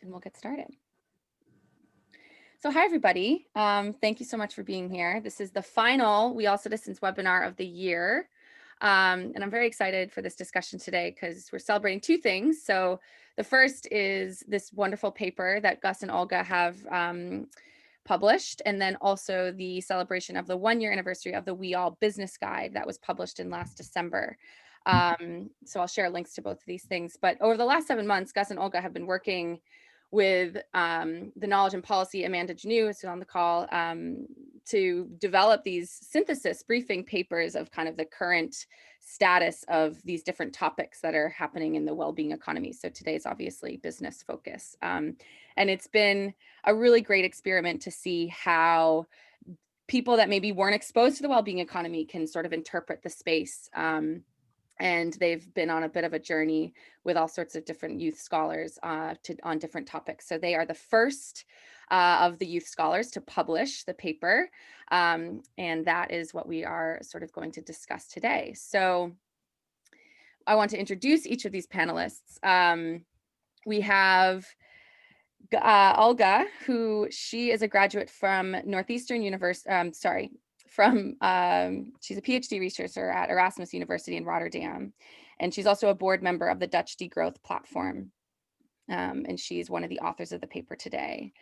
and we'll get started. So hi, everybody. Thank you so much for being here. This is the final WEAll Citizens webinar of the year. And I'm very excited for this discussion today because we're celebrating two things. So the first is this wonderful paper that Gus and Olga have published, and then also the celebration of the 1-year anniversary of the WEAll Business Guide that was published in last December. So I'll share links to both of these things. But over the last 7 months, Gus and Olga have been working with the Knowledge and Policy, Amanda Janu is on the call, to develop these synthesis briefing papers of kind of the current status of these different topics that are happening in the well-being economy. So today's obviously business focus. And it's been a really great experiment to see how people that maybe weren't exposed to the well-being economy can sort of interpret the space. And they've been on a bit of a journey with all sorts of different youth scholars on different topics. So they are the first of the youth scholars to publish the paper. And that is what we are sort of going to discuss today. So I want to introduce each of these panelists. We have Olga, who she is a graduate from Northeastern University, she's a PhD researcher at Erasmus University in Rotterdam, and she's also a board member of the Dutch Degrowth Platform, and she's one of the authors of the paper today.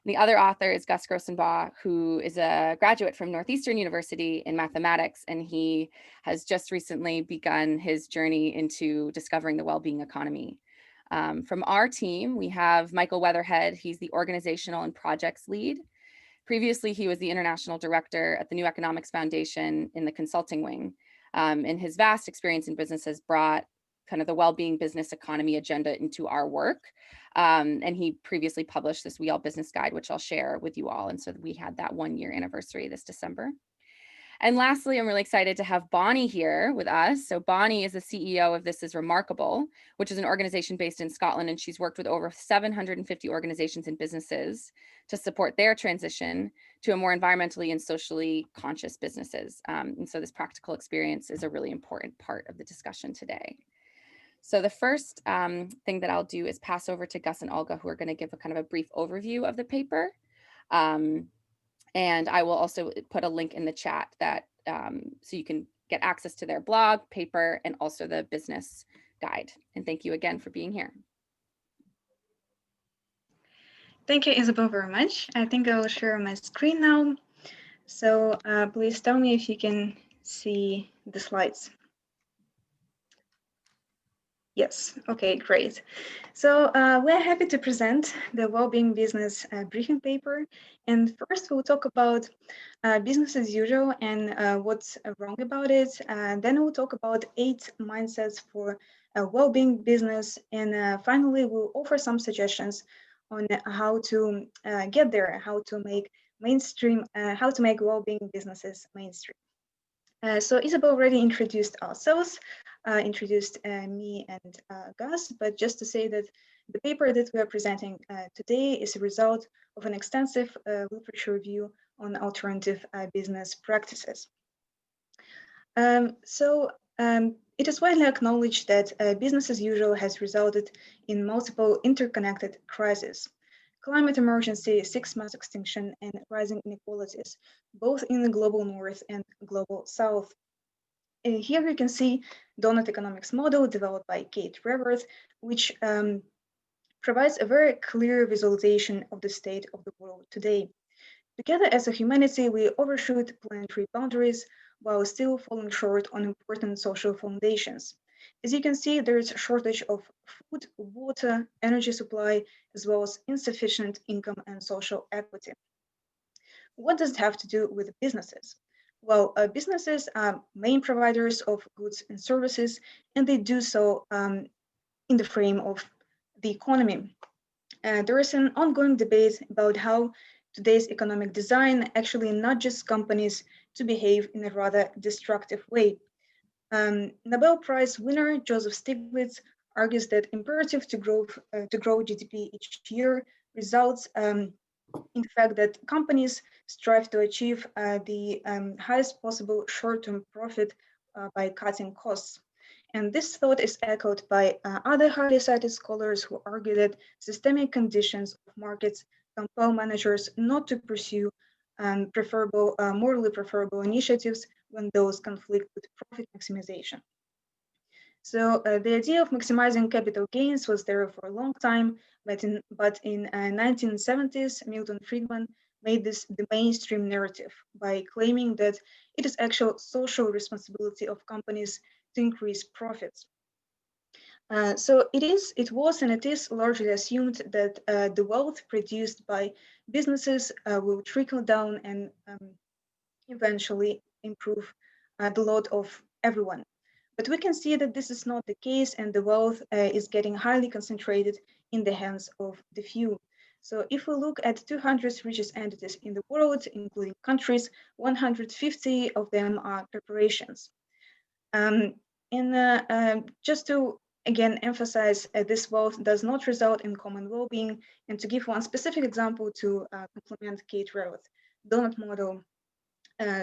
And the other author is Gus Grossenbaugh, who is a graduate from Northeastern University in mathematics, and he has just recently begun his journey into discovering the well-being economy. From our team, we have Michael Weatherhead. He's the organizational and projects lead. Previously, he was the international director at the New Economics Foundation in the consulting wing. And his vast experience in business has brought kind of the well-being business economy agenda into our work. And he previously published this WEAll Business Guide, which I'll share with you all. And so we had that 1-year anniversary this December. And lastly, I'm really excited to have Bonnie here with us. So Bonnie is the CEO of This Is Remarkable, which is an organization based in Scotland, and she's worked with over 750 organizations and businesses to support their transition to a more environmentally and socially conscious businesses. And so this practical experience is a really important part of the discussion today. So the first thing that I'll do is pass over to Gus and Olga, who are going to give a kind of a brief overview of the paper. And I will also put a link in the chat that so you can get access to their blog, paper, and also the business guide. And thank you again for being here. Thank you, Isabel, very much. I think I will share my screen now. So please tell me if you can see the slides. Yes, okay, great. So we're happy to present the Wellbeing Business briefing paper. And first we'll talk about business as usual and what's wrong about it. Then we'll talk about 8 mindsets for a well-being business. And finally, we'll offer some suggestions on how to get there, how to make mainstream, how to make well-being businesses mainstream. So Isabel already introduced ourselves, introduced me and Gus, but just to say that the paper that we are presenting today is a result of an extensive literature review on alternative business practices. It is widely acknowledged that business as usual has resulted in multiple interconnected crises. Climate emergency, 6 mass extinction, and rising inequalities, both in the global north and global south. And here you can see donut economics model developed by Kate Raworth, which provides a very clear visualization of the state of the world today. Together as a humanity, we overshoot planetary boundaries while still falling short on important social foundations. As you can see, there is a shortage of food, water, energy supply, as well as insufficient income and social equity. What does it have to do with businesses? Well, businesses are main providers of goods and services, and they do so in the frame of the economy. There is an ongoing debate about how today's economic design actually nudges companies to behave in a rather destructive way. Nobel Prize winner Joseph Stiglitz argues that imperative to grow GDP each year results in the fact that companies strive to achieve the highest possible short-term profit by cutting costs. And this thought is echoed by other highly cited scholars who argue that systemic conditions of markets compel managers not to pursue morally preferable initiatives when those conflict with profit maximization. So the idea of maximizing capital gains was there for a long time, but in 1970s, Milton Friedman made this the mainstream narrative by claiming that it is actual social responsibility of companies to increase profits. So it was, and it is largely assumed that the wealth produced by businesses will trickle down and eventually improve the lot of everyone. But we can see that this is not the case, and the wealth is getting highly concentrated in the hands of the few. So if we look at 200 richest entities in the world, including countries, 150 of them are corporations. Um, just to again emphasize, this wealth does not result in common well-being. And to give one specific example to complement Kate Raworth, donut model.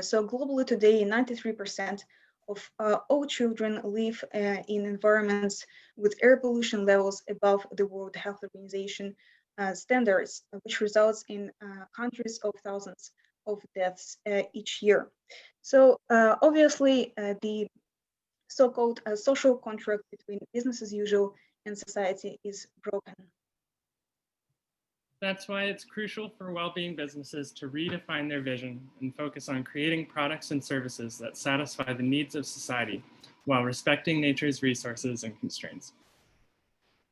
So globally today, 93% of all children live in environments with air pollution levels above the World Health Organization standards, which results in hundreds of thousands of deaths each year. So obviously, the so-called social contract between business as usual and society is broken. That's why it's crucial for well-being businesses to redefine their vision and focus on creating products and services that satisfy the needs of society while respecting nature's resources and constraints.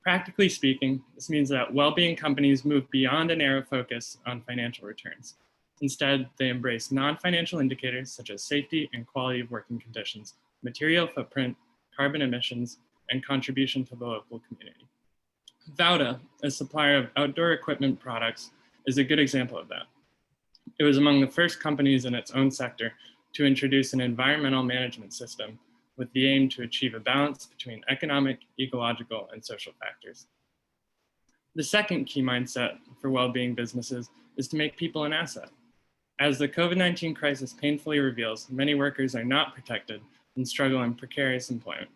Practically speaking, this means that well-being companies move beyond a narrow focus on financial returns. Instead, they embrace non-financial indicators such as safety and quality of working conditions, material footprint, carbon emissions, and contribution to the local community. Vauda, a supplier of outdoor equipment products, is a good example of that. It was among the first companies in its own sector to introduce an environmental management system with the aim to achieve a balance between economic, ecological, and social factors. The second key mindset for well-being businesses is to make people an asset. As the COVID-19 crisis painfully reveals, many workers are not protected and struggle in precarious employment.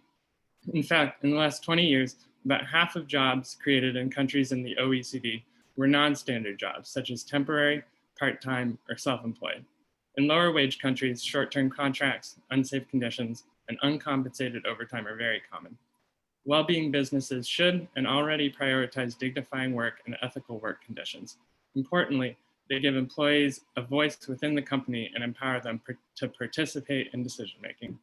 In fact, in the last 20 years, about half of jobs created in countries in the OECD were non-standard jobs, such as temporary, part-time, or self-employed. In lower wage countries, short-term contracts, unsafe conditions, and uncompensated overtime are very common. Well-being businesses should and already prioritize dignifying work and ethical work conditions. Importantly, they give employees a voice within the company and empower them to participate in decision-making.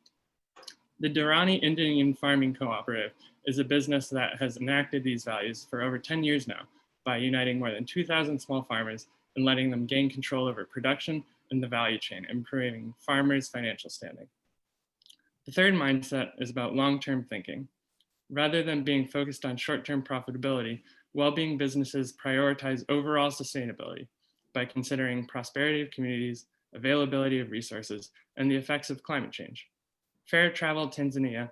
The Durrani Indian Farming Cooperative is a business that has enacted these values for over 10 years now by uniting more than 2,000 small farmers and letting them gain control over production and the value chain, improving farmers' financial standing. The third mindset is about long-term thinking. Rather than being focused on short-term profitability, well-being businesses prioritize overall sustainability by considering prosperity of communities, availability of resources, and the effects of climate change. Fair Travel Tanzania,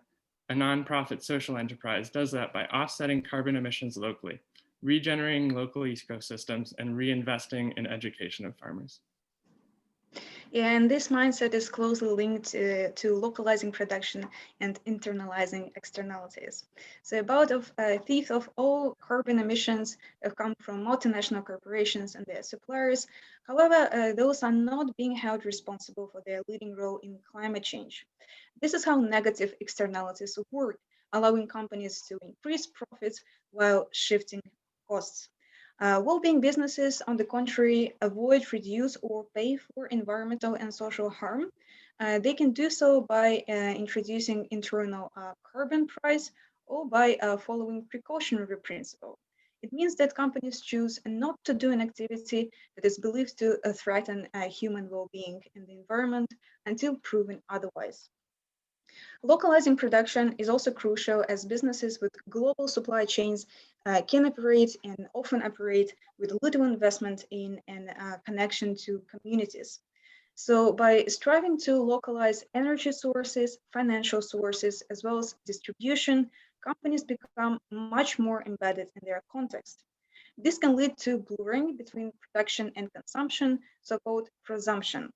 a nonprofit social enterprise, does that by offsetting carbon emissions locally, regenerating local ecosystems, and reinvesting in education of farmers. Yeah, and this mindset is closely linked to localizing production and internalizing externalities. So about a fifth of all carbon emissions have come from multinational corporations and their suppliers. However, those are not being held responsible for their leading role in climate change. This is how negative externalities work, allowing companies to increase profits while shifting costs. Well-being businesses, on the contrary, avoid, reduce, or pay for environmental and social harm. They can do so by introducing internal carbon price or by following precautionary principle. It means that companies choose not to do an activity that is believed to threaten human well-being and the environment until proven otherwise. Localizing production is also crucial as businesses with global supply chains can operate and often operate with little investment in and connection to communities. So by striving to localize energy sources, financial sources, as well as distribution, companies become much more embedded in their context. This can lead to blurring between production and consumption, so-called presumption.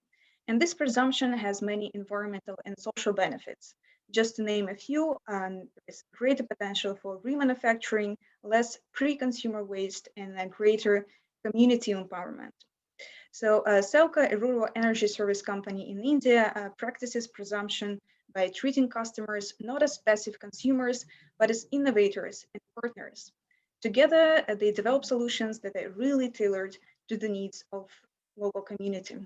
And this presumption has many environmental and social benefits. Just to name a few, there's greater potential for remanufacturing, less pre-consumer waste, and a greater community empowerment. So Selca, a rural energy service company in India, practices presumption by treating customers not as passive consumers, but as innovators and partners. Together, they develop solutions that are really tailored to the needs of local community.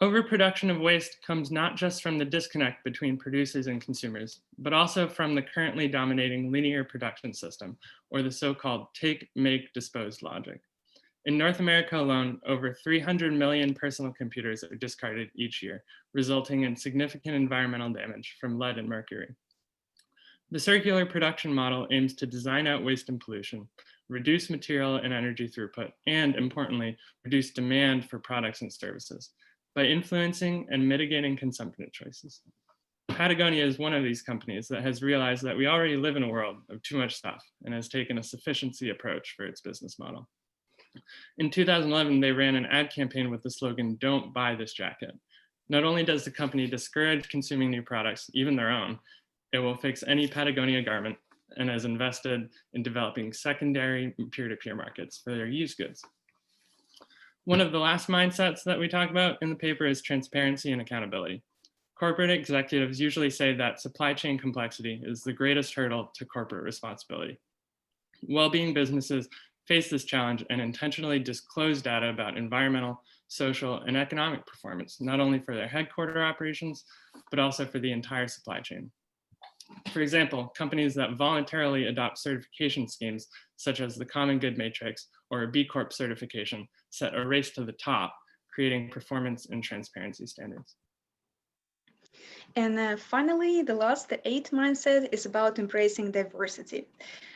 Overproduction of waste comes not just from the disconnect between producers and consumers, but also from the currently dominating linear production system, or the so-called take, make, dispose logic. In North America alone, over 300 million personal computers are discarded each year, resulting in significant environmental damage from lead and mercury. The circular production model aims to design out waste and pollution, reduce material and energy throughput, and importantly, reduce demand for products and services by influencing and mitigating consumption choices. Patagonia is one of these companies that has realized that we already live in a world of too much stuff and has taken a sufficiency approach for its business model. In 2011, they ran an ad campaign with the slogan, "Don't buy this jacket." Not only does the company discourage consuming new products, even their own, it will fix any Patagonia garment and has invested in developing secondary peer-to-peer markets for their used goods. One of the last mindsets that we talk about in the paper is transparency and accountability. Corporate executives usually say that supply chain complexity is the greatest hurdle to corporate responsibility. Well-being businesses face this challenge and intentionally disclose data about environmental, social, and economic performance, not only for their headquarter operations, but also for the entire supply chain. For example, companies that voluntarily adopt certification schemes, such as the Common Good Matrix or a B Corp certification, set a race to the top, creating performance and transparency standards. And finally, the last, the 8th mindset, is about embracing diversity.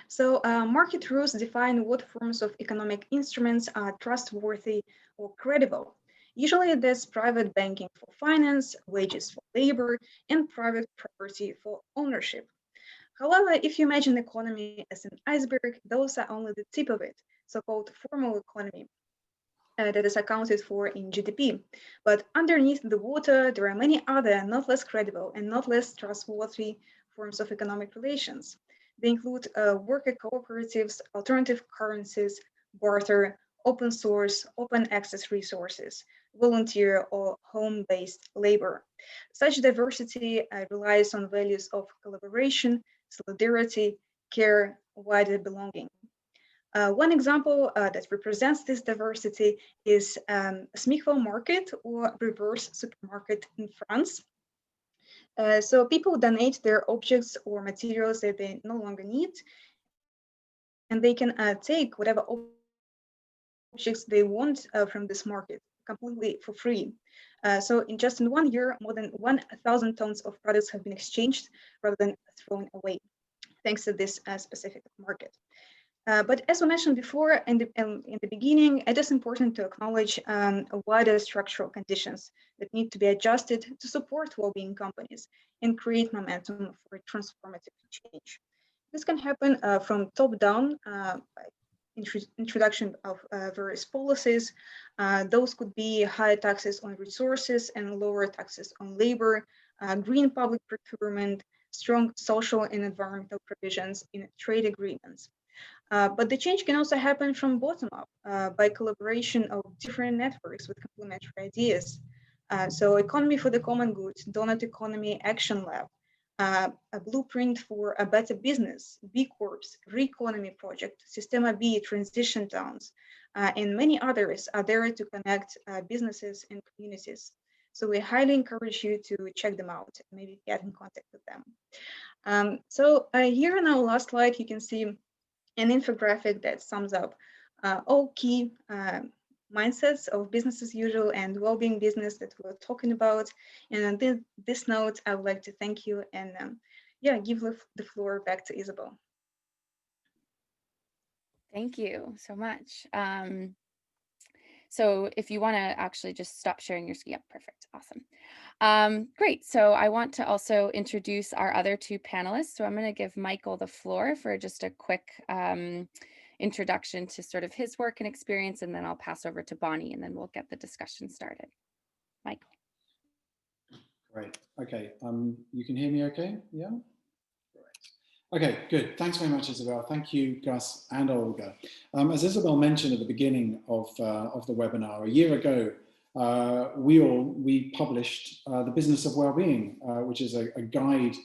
So market rules define what forms of economic instruments are trustworthy or credible. Usually there's private banking for finance, wages for labor, and private property for ownership. However, if you imagine the economy as an iceberg, those are only the tip of it, so-called formal economy. That is accounted for in GDP. But underneath the water, there are many other not less credible and not less trustworthy forms of economic relations. They include worker cooperatives, alternative currencies, barter, open source, open access resources, volunteer or home-based labor. Such diversity relies on values of collaboration, solidarity, care, wider belonging. One example that represents this diversity is Smithville Market or Reverse Supermarket in France. So people donate their objects or materials that they no longer need, and they can take whatever objects they want from this market completely for free. So in 1 year, more than 1,000 tons of products have been exchanged rather than thrown away, thanks to this specific market. But as we mentioned before in the beginning, it is important to acknowledge wider structural conditions that need to be adjusted to support well-being companies and create momentum for transformative change. This can happen from top down, by introduction of various policies. Those could be higher taxes on resources and lower taxes on labor, green public procurement, strong social and environmental provisions in trade agreements. But the change can also happen from bottom up by collaboration of different networks with complementary ideas. So Economy for the Common Good, Donut Economy Action Lab, a blueprint for a better business, B Corps, Re-Economy Project, Systema B, Transition Towns, and many others are there to connect businesses and communities. So we highly encourage you to check them out, maybe get in contact with them. So here on our last slide, you can see an infographic that sums up all key mindsets of business as usual and well-being business that we're talking about. And on this note, I would like to thank you and give the floor back to Isabel. Thank you so much. So if you want to actually just stop sharing your screen, yep, perfect, awesome. Great, so I want to also introduce our other two panelists. So I'm going to give Michael the floor for just a quick introduction to sort of his work and experience, and then I'll pass over to Bonnie, and then we'll get the discussion started. Michael. Great. Okay. You can hear me okay? Yeah? Great. Okay, good. Thanks very much, Isabel. Thank you, Gus and Olga. As Isabel mentioned at the beginning of the webinar, a year ago, we published The Business of Wellbeing, which is a guide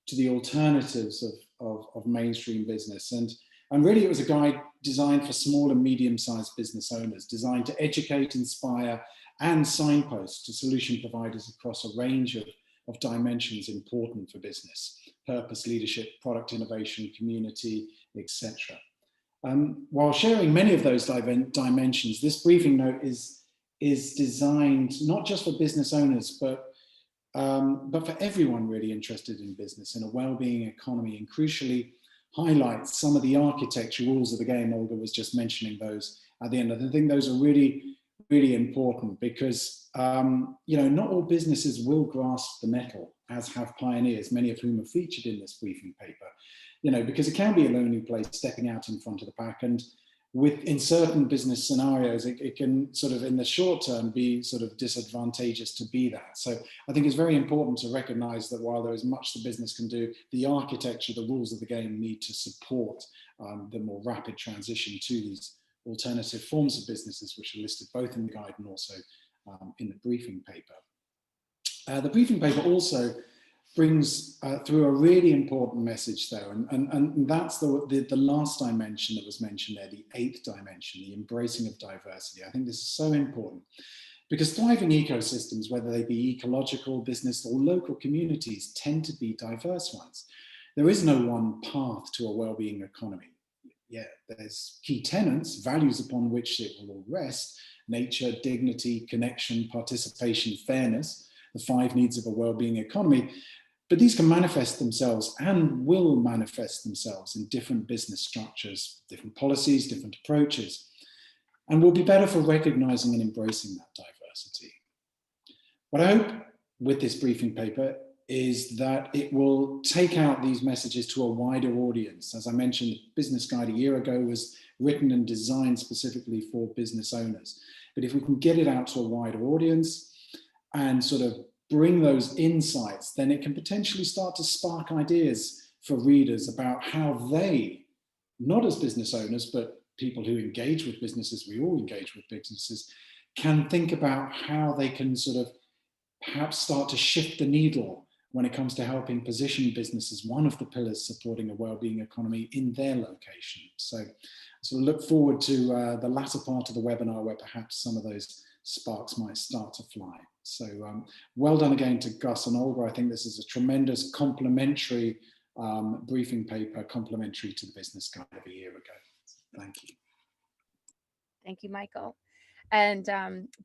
to the alternatives of mainstream business. And really it was a guide designed for small and medium-sized business owners, designed to educate, inspire, and signpost to solution providers across a range of dimensions important for business: purpose, leadership, product innovation, community, etc. While sharing many of those dimensions, this briefing note is designed not just for business owners, but for everyone really interested in business, in a well-being economy, and crucially highlights some of the architecture rules of the game. Olga was just mentioning those at the end. I think those are really, really important because, you know, not all businesses will grasp the nettle, as have pioneers, many of whom are featured in this briefing paper, you know, because it can be a lonely place stepping out in front of the pack. And in certain business scenarios, it can sort of in the short term be sort of disadvantageous to be that. So I think it's very important to recognize that while there is much the business can do, the architecture, the rules of the game need to support the more rapid transition to these alternative forms of businesses, which are listed both in the guide and also in the briefing paper. The briefing paper also brings through a really important message though, and that's the last dimension that was mentioned there, the 8th dimension, the embracing of diversity. I think this is so important because thriving ecosystems, whether they be ecological, business or local communities, tend to be diverse ones. There is no one path to a well-being economy. Yeah, there's key tenets, values upon which it will all rest: nature, dignity, connection, participation, fairness, the 5 needs of a well-being economy. But these can manifest themselves and will manifest themselves in different business structures, different policies, different approaches, and will be better for recognizing and embracing that diversity. What I hope with this briefing paper is that it will take out these messages to a wider audience. As I mentioned, the business guide a year ago was written and designed specifically for business owners. But if we can get it out to a wider audience and sort of bring those insights, then it can potentially start to spark ideas for readers about how they, not as business owners, but people who engage with businesses, we all engage with businesses, can think about how they can sort of perhaps start to shift the needle when it comes to helping position business as one of the pillars supporting a well-being economy in their location. So look forward to the latter part of the webinar where perhaps some of those sparks might start to fly. So well done again to Gus and Olga. I think this is a tremendous complementary briefing paper, complementary to the business guide of a year ago. Thank you. Thank you, Michael. And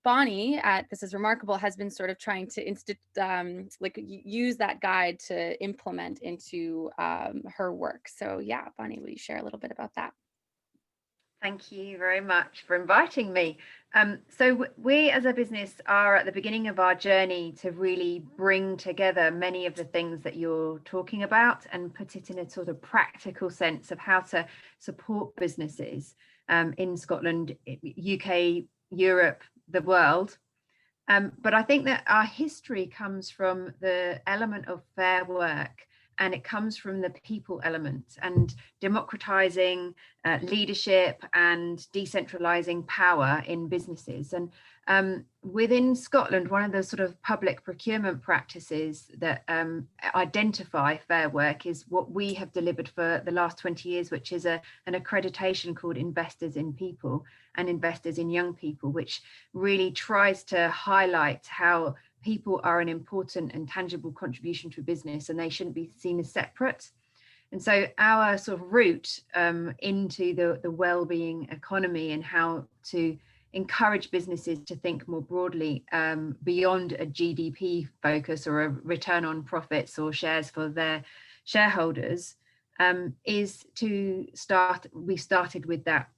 Bonnie at This Is Remarkable has been sort of trying to use that guide to implement into her work. So yeah, Bonnie, will you share a little bit about that? Thank you very much for inviting me. So we as a business are at the beginning of our journey to really bring together many of the things that you're talking about and put it in a sort of practical sense of how to support businesses in Scotland, UK, Europe, the world. But I think that our history comes from the element of fair work, and it comes from the people element and democratizing leadership and decentralizing power in businesses. And within Scotland, one of the sort of public procurement practices that identify fair work is what we have delivered for the last 20 years, which is an accreditation called Investors in People and Investors in Young People, which really tries to highlight how people are an important and tangible contribution to a business and they shouldn't be seen as separate. And so our sort of route into the well-being economy and how to encourage businesses to think more broadly beyond a GDP focus or a return on profits or shares for their shareholders is to start. We started with that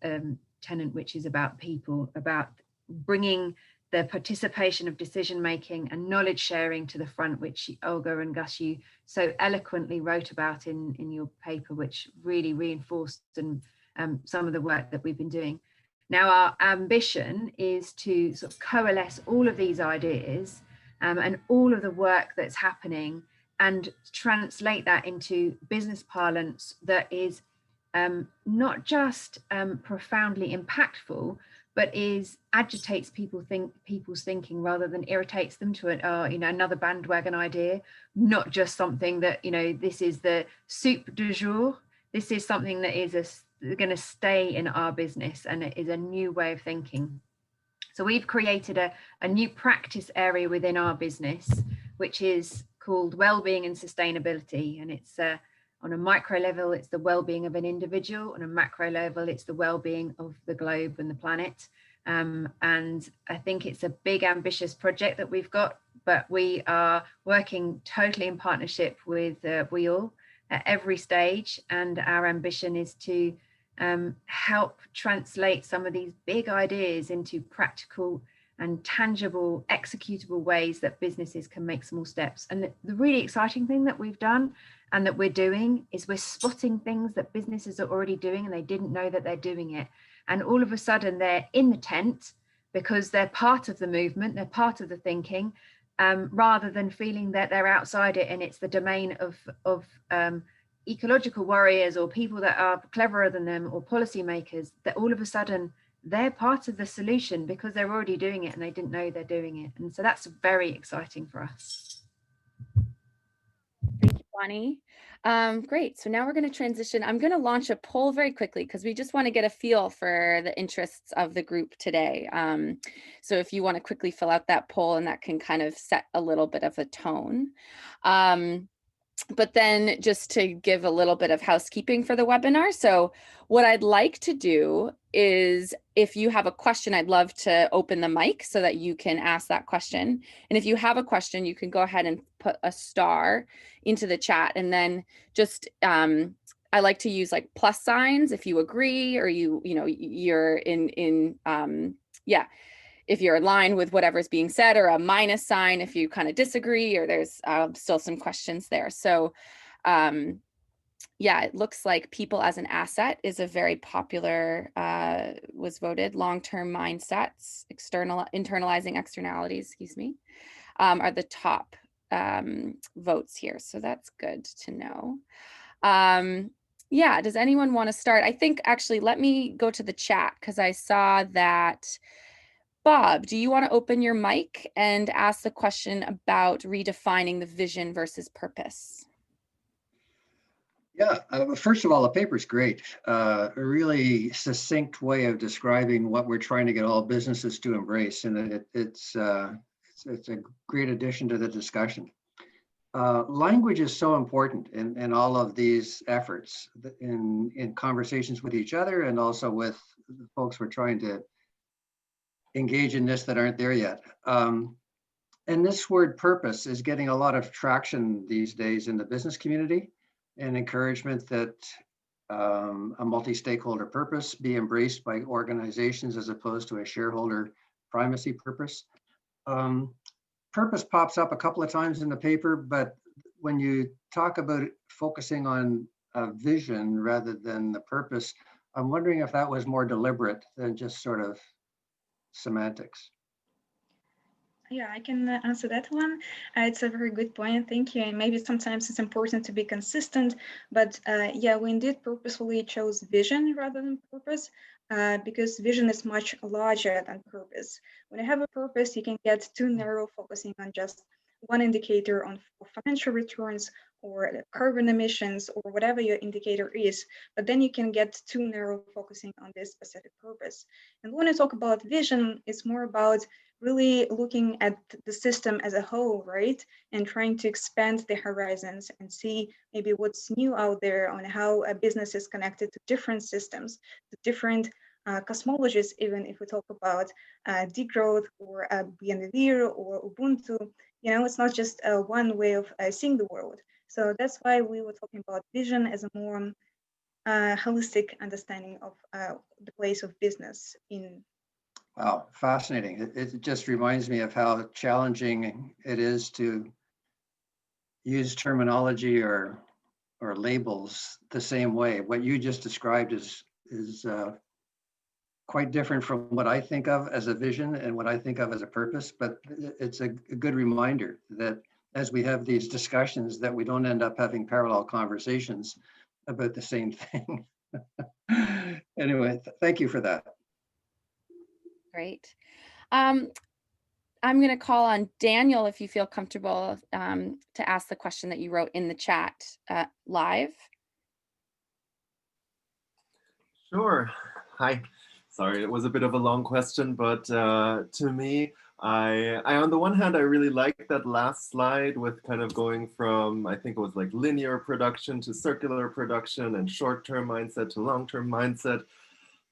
tenet, which is about people, about bringing the participation of decision making and knowledge sharing to the front, which Olga and Gus, you so eloquently wrote about in your paper, which really reinforced some of the work that we've been doing. Now, our ambition is to sort of coalesce all of these ideas and all of the work that's happening, and translate that into business parlance that is not just profoundly impactful, but agitates people's thinking rather than irritates them to another bandwagon idea, not just something that, this is the soup du jour. This is something that is going to stay in our business, and it is a new way of thinking. So we've created a new practice area within our business, which is called Wellbeing and Sustainability. And it's on a micro level, it's the well-being of an individual. On a macro level, it's the well-being of the globe and the planet. And I think it's a big, ambitious project that we've got, but we are working totally in partnership with WEAll at every stage. And our ambition is to help translate some of these big ideas into practical and tangible, executable ways that businesses can make small steps. And the really exciting thing that we've done and that we're doing is we're spotting things that businesses are already doing and they didn't know that they're doing it. And all of a sudden they're in the tent because they're part of the movement, they're part of the thinking, rather than feeling that they're outside it and it's the domain of ecological warriors or people that are cleverer than them or policymakers, that all of a sudden they're part of the solution because they're already doing it and they didn't know they're doing it. And so that's very exciting for us. Thank you, Bonnie. Great. So now we're going to transition. I'm going to launch a poll very quickly because we just want to get a feel for the interests of the group today. So if you want to quickly fill out that poll, and that can kind of set a little bit of a tone. But then just to give a little bit of housekeeping for the webinar. So what I'd like to do is, if you have a question, I'd love to open the mic so that you can ask that question. And if you have a question, you can go ahead and put a star into the chat. And then just, I like to use like plus signs if you agree, or you're if you're in line with whatever's being said, or a minus sign if you kind of disagree, or there's still some questions there. So it looks like people as an asset is a very popular, was voted. Long-term mindsets, internalizing externalities, are the top votes here. So that's good to know. Does anyone want to start? I think actually, let me go to the chat because I saw that. Bob, do you want to open your mic and ask the question about redefining the vision versus purpose? Yeah, first of all, the paper's great. A really succinct way of describing what we're trying to get all businesses to embrace, and it's a great addition to the discussion. Language is so important in all of these efforts, in conversations with each other and also with the folks we're trying to engage in this that aren't there yet. And this word purpose is getting a lot of traction these days in the business community, and encouragement that a multi-stakeholder purpose be embraced by organizations as opposed to a shareholder primacy purpose. Purpose pops up a couple of times in the paper, but when you talk about focusing on a vision rather than the purpose, I'm wondering if that was more deliberate than just sort of semantics. Yeah, I can answer that one. It's a very good point. Thank you. And maybe sometimes it's important to be consistent, but we indeed purposefully chose vision rather than purpose, because vision is much larger than purpose. When you have a purpose, you can get too narrow, focusing on just one indicator on financial returns or carbon emissions or whatever your indicator is, but then you can get too narrow, focusing on this specific purpose. And when I talk about vision, it's more about really looking at the system as a whole, right? And trying to expand the horizons and see maybe what's new out there on how a business is connected to different systems, to different cosmologies, even if we talk about degrowth or BNV or Ubuntu. It's not just one way of seeing the world. So that's why we were talking about vision as a more holistic understanding of the place of business in. Wow, fascinating. It just reminds me of how challenging it is to use terminology or labels the same way. What you just described is quite different from what I think of as a vision and what I think of as a purpose, but it's a good reminder that as we have these discussions that we don't end up having parallel conversations about the same thing. Anyway, thank you for that. Great. I'm going to call on Daniel if you feel comfortable to ask the question that you wrote in the chat live. Sure. Hi. Sorry, it was a bit of a long question, but to me, I on the one hand, I really like that last slide with kind of going from, I think it was like linear production to circular production and short-term mindset to long-term mindset.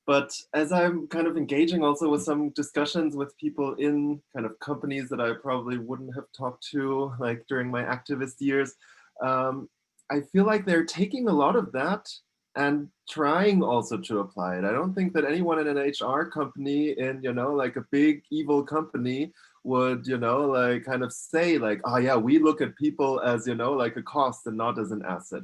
But as I'm kind of engaging also with some discussions with people in kind of companies that I probably wouldn't have talked to like during my activist years, I feel like they're taking a lot of that and trying also to apply it. I don't think that anyone in an HR company in, you know, like a big evil company would, you know, like kind of say like, oh yeah, we look at people as, you know, like a cost and not as an asset.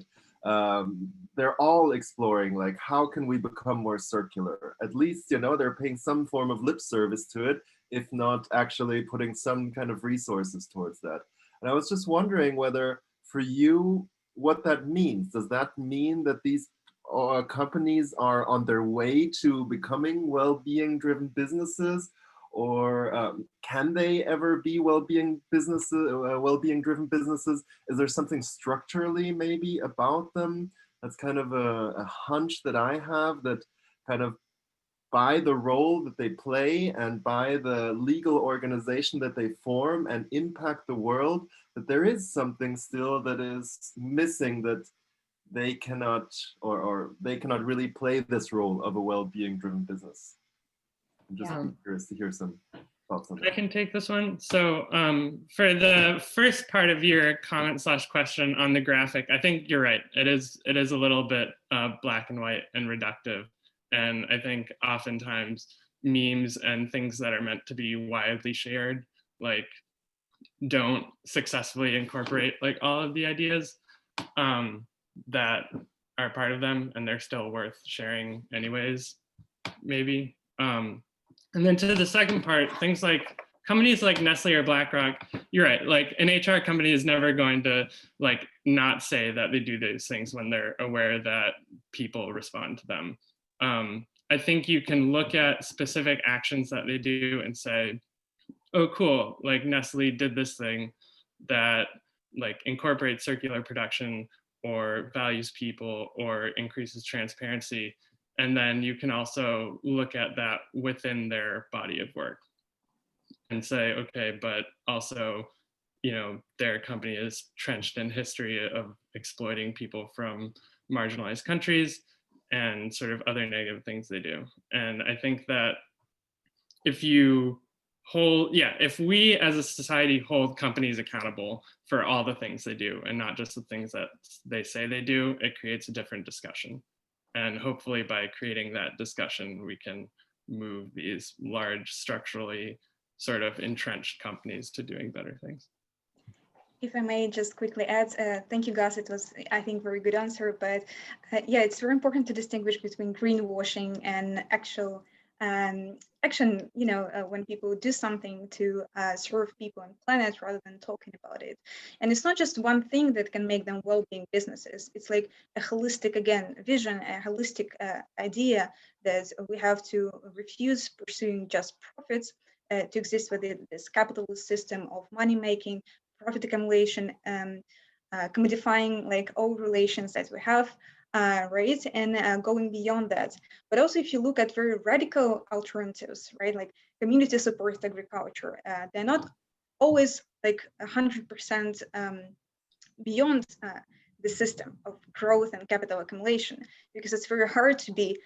They're all exploring like, how can we become more circular? At least, you know, they're paying some form of lip service to it, if not actually putting some kind of resources towards that. And I was just wondering whether for you, what that means. Does that mean that these companies are on their way to becoming well-being driven businesses, or can they ever be well-being businesses, well-being driven businesses? Is there something structurally maybe about them that's kind of a hunch that I have, that kind of by the role that they play and by the legal organization that they form and impact the world, that there is something still that is missing, that they cannot, or they cannot really play this role of a well-being driven business. I'm just curious to hear some thoughts on that. I can take this one. So for the first part of your comment / question on the graphic, I think you're right. It is a little bit black and white and reductive. And I think oftentimes memes and things that are meant to be widely shared, like, don't successfully incorporate like all of the ideas that are part of them, and they're still worth sharing anyways, maybe. And then to the second part, things like companies like Nestle or BlackRock, you're right, like an HR company is never going to like not say that they do these things when they're aware that people respond to them. I think you can look at specific actions that they do and say, oh, cool, like Nestle did this thing that like incorporates circular production or values people or increases transparency. And then you can also look at that within their body of work and say, okay, but also, you know, their company is trenched in history of exploiting people from marginalized countries and sort of other negative things they do. And I think that if you if we as a society hold companies accountable for all the things they do and not just the things that they say they do, it creates a different discussion. And hopefully by creating that discussion, we can move these large, structurally sort of entrenched companies to doing better things. If I may just quickly add, thank you, Gus. It was, I think, very good answer. But yeah, it's very important to distinguish between greenwashing and actual action, you know, when people do something to serve people and planet rather than talking about it. And it's not just one thing that can make them well-being businesses. It's like a holistic, again, vision, a holistic idea that we have to refuse pursuing just profits to exist within this capitalist system of money making, profit accumulation, commodifying like all relations that we have, right, and going beyond that. But also, if you look at very radical alternatives, right, like community supported agriculture, they're not always like 100% beyond the system of growth and capital accumulation, because it's very hard to be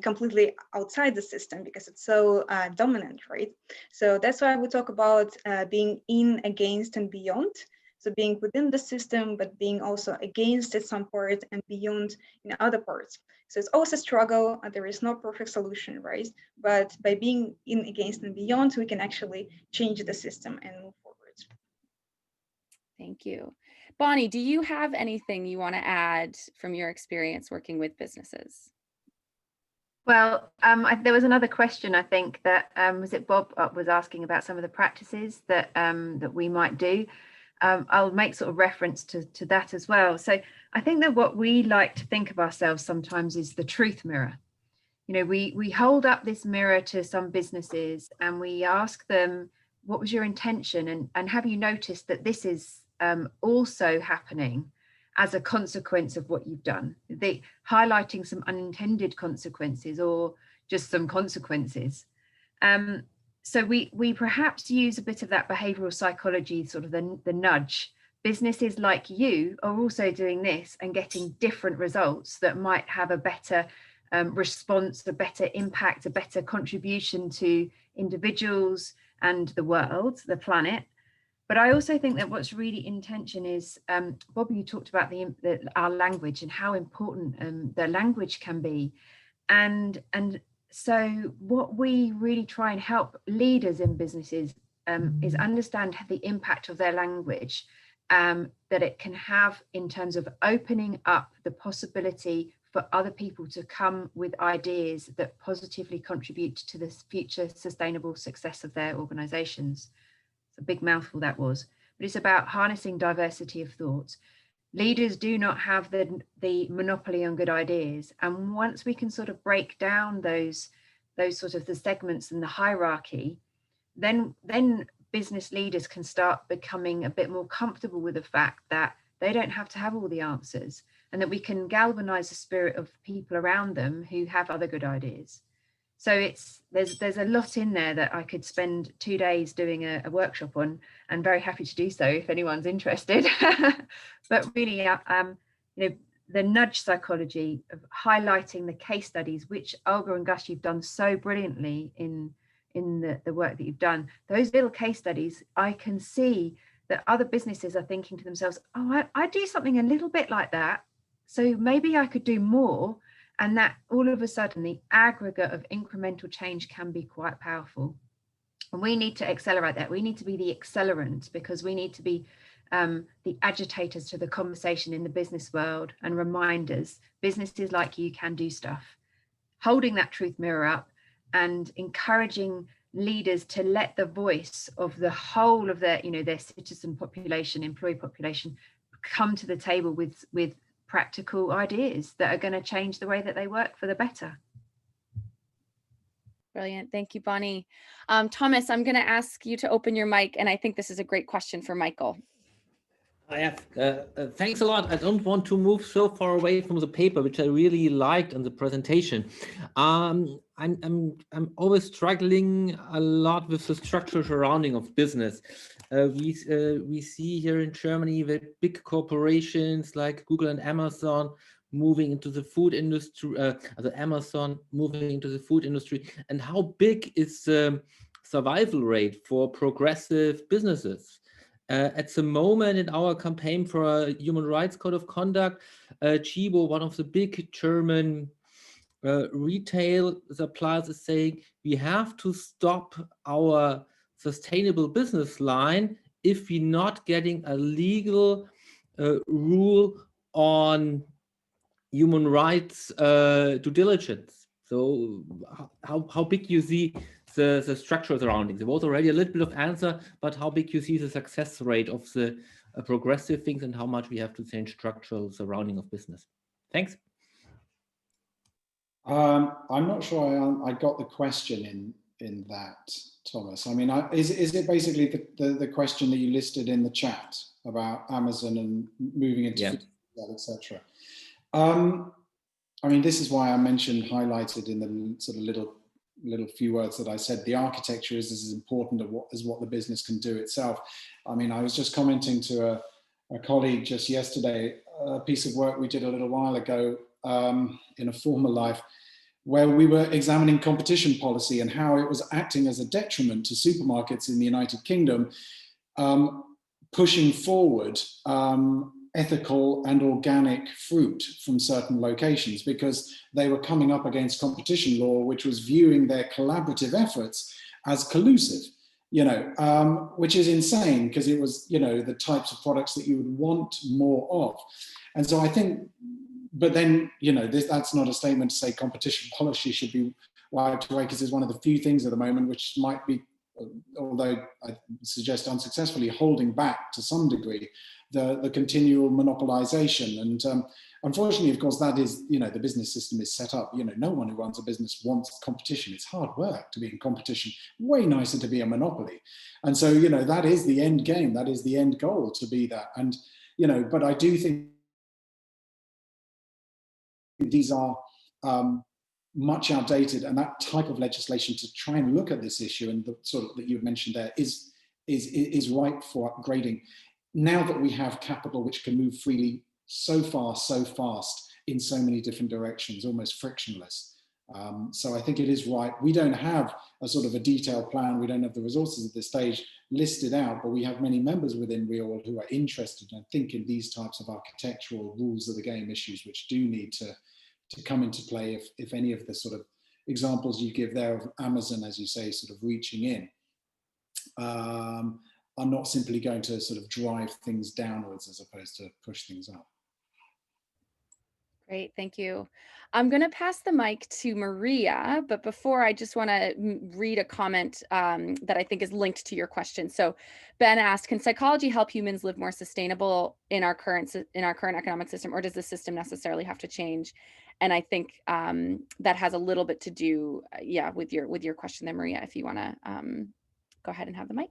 completely outside the system because it's so dominant, right? So that's why we talk about being in, against, and beyond. So being within the system, but being also against at some part and beyond in other parts. So it's always a struggle. There is no perfect solution, right? But by being in, against, and beyond, we can actually change the system and move forward. Thank you. Bonnie, do you have anything you want to add from your experience working with businesses? Well, there was another question, I think, that was it Bob was asking about some of the practices that that we might do. I'll make sort of reference to that as well. So I think that what we like to think of ourselves sometimes is the truth mirror. You know, we hold up this mirror to some businesses and we ask them, what was your intention? And have you noticed that this is also happening as a consequence of what you've done? They highlighting some unintended consequences or just some consequences. So we perhaps use a bit of that behavioral psychology, sort of the nudge. Businesses like you are also doing this and getting different results that might have a better response, a better impact, a better contribution to individuals and the world, the planet. But I also think that what's really in tension is, Bob, you talked about our language and how important the language can be. And so what we really try and help leaders in businesses is understand the impact of their language that it can have in terms of opening up the possibility for other people to come with ideas that positively contribute to the future sustainable success of their organizations. It's a big mouthful that was, but it's about harnessing diversity of thought. Leaders do not have the monopoly on good ideas. And once we can sort of break down those sort of the segments and the hierarchy, then business leaders can start becoming a bit more comfortable with the fact that they don't have to have all the answers, and that we can galvanize the spirit of people around them who have other good ideas. So there's a lot in there that I could spend 2 days doing a workshop on, and very happy to do so if anyone's interested. But really, you know, the nudge psychology of highlighting the case studies, which Olga and Gus, you've done so brilliantly in the work that you've done. Those little case studies, I can see that other businesses are thinking to themselves, oh, I do something a little bit like that, so maybe I could do more. And that all of a sudden, the aggregate of incremental change can be quite powerful. And we need to accelerate that. We need to be the accelerant, because we need to be the agitators to the conversation in the business world, and reminders businesses like you can do stuff. Holding that truth mirror up and encouraging leaders to let the voice of the whole of their, you know, their citizen population, employee population, come to the table with practical ideas that are going to change the way that they work for the better. Brilliant. Thank you, Bonnie. Thomas, I'm going to ask you to open your mic, and I think this is a great question for Michael. Thanks a lot. I don't want to move so far away from the paper, which I really liked in the presentation. I'm always struggling a lot with the structural surrounding of business. We see here in Germany that big corporations like Google and Amazon moving into the food industry, Amazon moving into the food industry, and how big is the survival rate for progressive businesses? At the moment in our campaign for a human rights code of conduct, Chibo, one of the big German retail suppliers, is saying we have to stop our sustainable business line if we're not getting a legal rule on human rights due diligence. So how big you see the structural surroundings? There was already a little bit of answer, but how big you see the success rate of the progressive things, and how much we have to change structural surrounding of business? Thanks. I'm not sure I got the question in that, Thomas. I mean, is it basically the question that you listed in the chat about Amazon and moving into food, etc.? I mean, this is why I mentioned, highlighted in the sort of little few words that I said, the architecture is as important as what the business can do itself. I mean, I was just commenting to a colleague just yesterday, a piece of work we did a little while ago in a former life, where we were examining competition policy and how it was acting as a detriment to supermarkets in the United Kingdom, pushing forward ethical and organic fruit from certain locations, because they were coming up against competition law, which was viewing their collaborative efforts as collusive, you know, which is insane, because it was, you know, the types of products that you would want more of. And so I think but then, you know, that's not a statement to say competition policy should be wiped away, because it's one of the few things at the moment which might be, although I suggest unsuccessfully, holding back to some degree the continual monopolization. And unfortunately, of course, that is, you know, the business system is set up. You know, no one who runs a business wants competition. It's hard work to be in competition. Way nicer to be a monopoly. And so, you know, that is the end game. That is the end goal, to be that. And, you know, but I do think these are much outdated, and that type of legislation to try and look at this issue and the sort of that you've mentioned there is ripe for upgrading. Now that we have capital which can move freely so far, so fast in so many different directions, almost frictionless. So I think it is right. We don't have a sort of a detailed plan. We don't have the resources at this stage listed out, but we have many members within WEAll who are interested, I think, in these types of architectural rules of the game issues, which do need to come into play if any of the sort of examples you give there of Amazon, as you say, sort of reaching in, are not simply going to sort of drive things downwards as opposed to push things up. Great, thank you. I'm going to pass the mic to Maria, but before, I just want to read a comment that I think is linked to your question. So Ben asked, can psychology help humans live more sustainable in our current economic system, or does the system necessarily have to change? And I think that has a little bit to do, with your question there, Maria, if you want to go ahead and have the mic.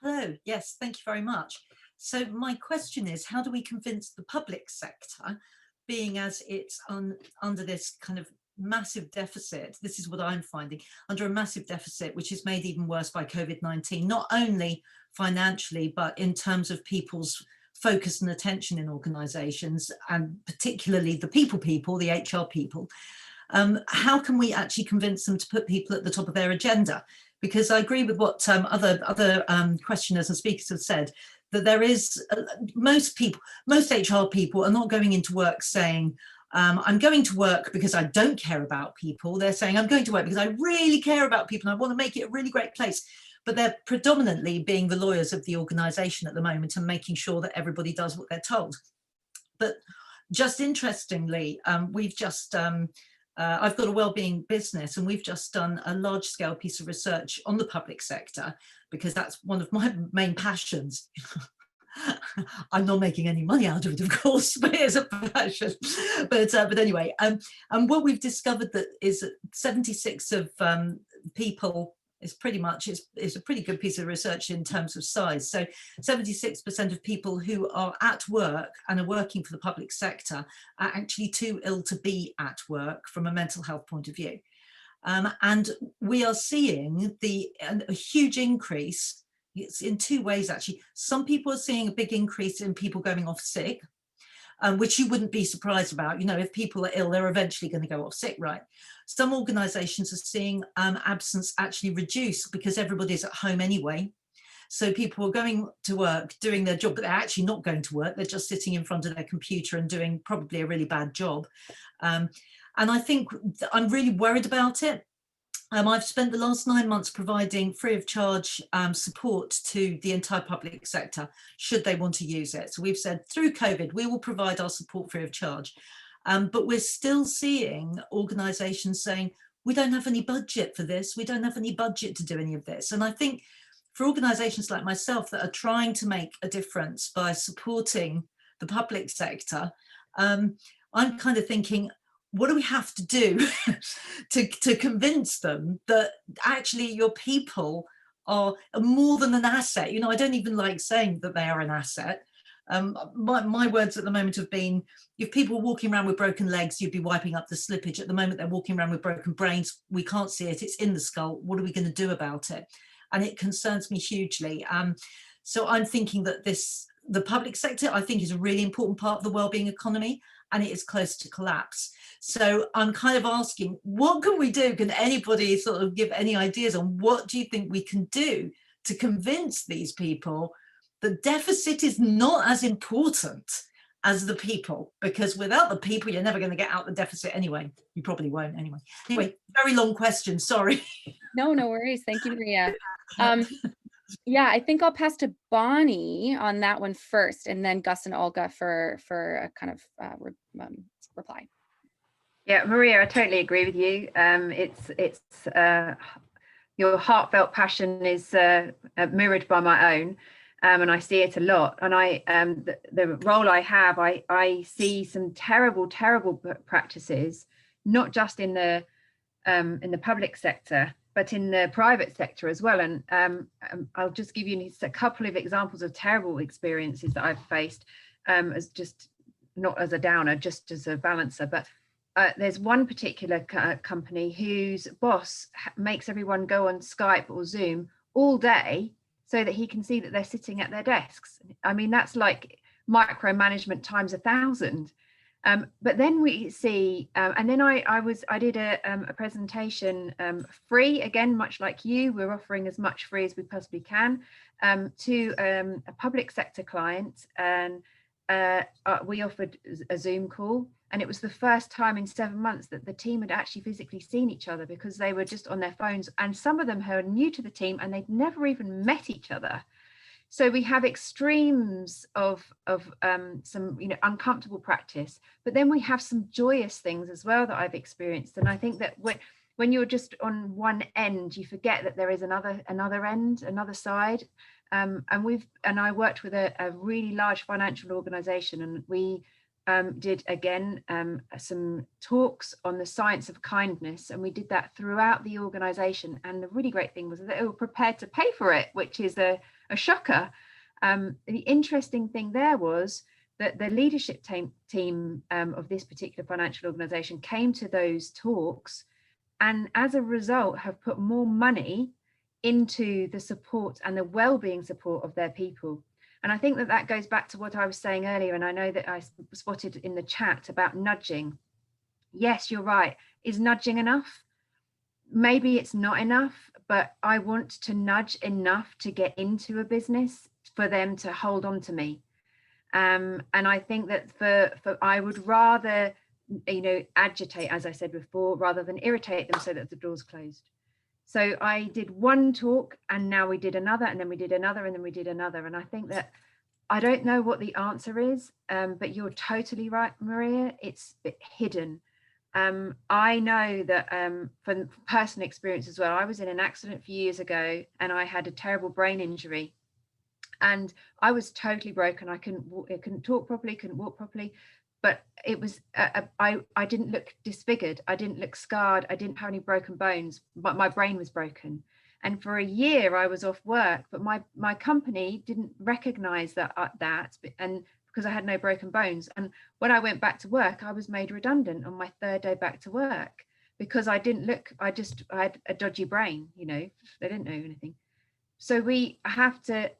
Hello, yes, thank you very much. So my question is, how do we convince the public sector, being as it's under this kind of massive deficit, this is what I'm finding, under a massive deficit, which is made even worse by COVID-19, not only financially, but in terms of people's focus and attention in organizations, and particularly the people, the HR people. How can we actually convince them to put people at the top of their agenda? Because I agree with what other questioners and speakers have said, that there is, most HR people are not going into work saying, I'm going to work because I don't care about people. They're saying, I'm going to work because I really care about people and I want to make it a really great place. But they're predominantly being the lawyers of the organisation at the moment and making sure that everybody does what they're told. But just interestingly, we've just, I've got a wellbeing business, and we've just done a large scale piece of research on the public sector, because that's one of my main passions. I'm not making any money out of it, of course, but it's a passion. But anyway, and what we've discovered that is that 76 of people is pretty much, it's a pretty good piece of research in terms of size. So 76% of people who are at work and are working for the public sector are actually too ill to be at work from a mental health point of view. And we are seeing a huge increase. It's in two ways, actually. Some people are seeing a big increase in people going off sick, which you wouldn't be surprised about. You know, if people are ill, they're eventually going to go off sick, right? Some organizations are seeing absence actually reduce because everybody's at home anyway. So people are going to work, doing their job, but they're actually not going to work. They're just sitting in front of their computer and doing probably a really bad job. And I think I'm really worried about it. I've spent the last 9 months providing free of charge support to the entire public sector, should they want to use it. So we've said through COVID, we will provide our support free of charge. But we're still seeing organisations saying, we don't have any budget for this. We don't have any budget to do any of this. And I think for organisations like myself that are trying to make a difference by supporting the public sector, I'm kind of thinking, what do we have to do to convince them that actually your people are more than an asset? You know, I don't even like saying that they are an asset. My words at the moment have been, if people were walking around with broken legs, you'd be wiping up the slippage. At the moment, they're walking around with broken brains. We can't see it. It's in the skull. What are we going to do about it? And it concerns me hugely. So I'm thinking that the public sector, I think, is a really important part of the wellbeing economy, and it is close to collapse. So I'm kind of asking, what can we do? Can anybody sort of give any ideas on what do you think we can do to convince these people the deficit is not as important as the people? Because without the people, you're never going to get out the deficit anyway. You probably won't anyway. Anyway, very long question, sorry. No worries. Thank you, Maria. Yeah, I think I'll pass to Bonnie on that one first, and then Gus and Olga for a kind of reply. Yeah, Maria, I totally agree with you. Your heartfelt passion is mirrored by my own, and I see it a lot. And the role I have, I see some terrible practices, not just in the public sector, but in the private sector as well. And I'll just give you a couple of examples of terrible experiences that I've faced, as just not as a downer, just as a balancer. But there's one particular company whose boss makes everyone go on Skype or Zoom all day so that he can see that they're sitting at their desks. I mean, that's like micromanagement times 1,000. But then we see, and then I did a presentation free, again, much like you. We're offering as much free as we possibly can to a public sector client, and we offered a Zoom call. And it was the first time in 7 months that the team had actually physically seen each other, because they were just on their phones, and some of them were new to the team and they'd never even met each other. So we have extremes of some uncomfortable practice, but then we have some joyous things as well that I've experienced. And I think that when you're just on one end, you forget that there is another end, another side. And I worked with a really large financial organization, and we did again some talks on the science of kindness, and we did that throughout the organization. And the really great thing was that they were prepared to pay for it, which is a shocker. The interesting thing there was that the leadership team of this particular financial organization came to those talks, and as a result have put more money into the support and the well-being support of their people. And I think that goes back to what I was saying earlier, and I know that I spotted in the chat about nudging. Yes, you're right. Is nudging enough? Maybe it's not enough, but I want to nudge enough to get into a business for them to hold on to me. And I think that for I would rather, agitate, as I said before, rather than irritate them so that the door's closed. So I did one talk, and now we did another, and then we did another, and then we did another. And I think that I don't know what the answer is, but you're totally right, Maria. It's a bit hidden. I know that from personal experience as well, I was in an accident a few years ago, and I had a terrible brain injury, and I was totally broken. I couldn't talk properly, couldn't walk properly, but it was I didn't look disfigured, I didn't look scarred, I didn't have any broken bones, but my brain was broken. And for a year I was off work, but my company didn't recognize that and because I had no broken bones. And when I went back to work, I was made redundant on my 3rd day back to work, because I didn't look, I had a dodgy brain, they didn't know anything. So we have to